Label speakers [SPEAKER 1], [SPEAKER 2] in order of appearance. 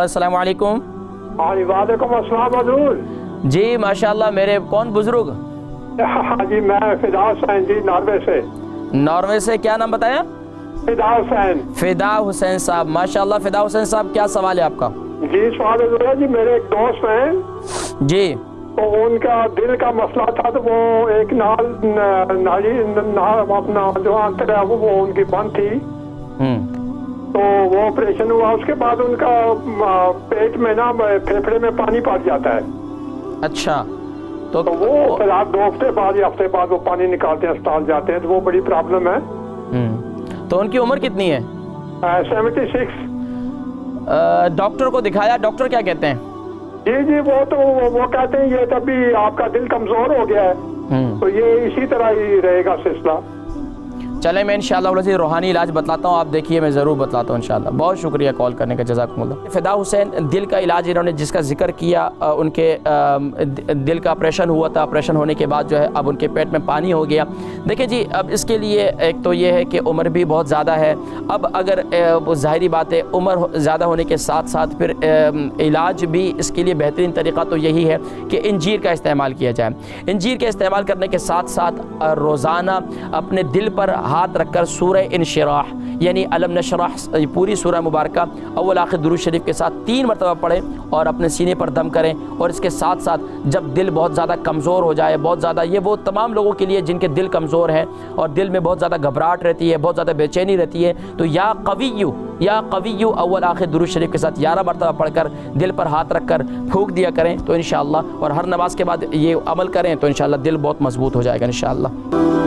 [SPEAKER 1] अस्सलाम वालेकुम।
[SPEAKER 2] वालेकुम अस्सलाम हजूर।
[SPEAKER 1] जी माशाल्लाह। मेरे कौन बुजुर्ग?
[SPEAKER 2] हाँ जी, मैं फिदा हुसैन जी, नॉर्वे से।
[SPEAKER 1] नॉर्वे से क्या नाम बताया?
[SPEAKER 2] फिदा हुसैन।
[SPEAKER 1] फिदा हुसैन साहब, माशाल्लाह। फिदा हुसैन साहब, क्या सवाल है आपका?
[SPEAKER 2] जी सवाल है जी, मेरे एक दोस्त हैं
[SPEAKER 1] जी।
[SPEAKER 2] तो उनका दिल का मसला था, तो वो एक नाड़ी अपना जो आंतर है वो उनकी बंद थी, तो वो ऑपरेशन हुआ। उसके बाद उनका पेट में ना फेफड़े में पानी पड़ जाता है।
[SPEAKER 1] अच्छा। तो
[SPEAKER 2] वो फिर आप 2 हफ्ते बाद या हफ्ते बाद वो पानी निकालते हैं, अस्पताल जाते हैं, तो वो बड़ी प्रॉब्लम है।
[SPEAKER 1] तो उनकी उम्र कितनी है?
[SPEAKER 2] 76।
[SPEAKER 1] डॉक्टर को दिखाया, डॉक्टर क्या कहते हैं?
[SPEAKER 2] जी जी, वो कहते हैं ये तभी आपका दिल कमजोर हो गया है, तो ये इसी तरह ही रहेगा सिलसिला।
[SPEAKER 1] चले, मैं इंशाअल्लाह रूहानी इलाज बतलाता हूँ, आप देखिए, मैं ज़रूर बतलाता हूँ इंशाअल्लाह। बहुत शुक्रिया कॉल करने का, जज़ाकुमुल्लाह। फिदा हुसैन, दिल का इलाज इन्होंने जिसका जिक्र किया, उनके दिल का ऑपरेशन हुआ था। ऑपरेशन होने के बाद जो है अब उनके पेट में पानी हो गया। देखिए जी, अब इसके लिए एक तो ये है कि उम्र भी बहुत ज़्यादा है। अब अगर ज़ाहिरी बात है, उम्र ज़्यादा होने के साथ साथ फिर इलाज भी इसके लिए बेहतरीन तरीक़ा तो यही है कि इंजीर का इस्तेमाल किया जाए। इंजीर के इस्तेमाल करने के साथ साथ रोज़ाना अपने दिल पर हाथ रखकर सूरह इंशिराह यानी अलम नशरह पूरी सूरह मुबारक अव्वल आखिर दुरूद शरीफ के साथ 3 मरतबा पढ़ें और अपने सीने पर दम करें। और इसके साथ साथ जब दिल बहुत ज़्यादा कमज़ोर हो जाए, बहुत ज़्यादा, ये वो तमाम लोगों के लिए जिनके दिल कमज़ोर हैं और दिल में बहुत ज़्यादा घबराहट रहती है, बहुत ज़्यादा बेचैनी रहती है, तो या कविय्यु अव्वल आखिर दुरूद शरीफ के साथ 11 मरतबा पढ़कर दिल पर हाथ रखकर फूंक दिया करें तो इंशाअल्लाह, और हर नमाज के बाद ये अमल करें तो इंशाअल्लाह दिल बहुत मजबूत हो जाएगा इंशाअल्लाह।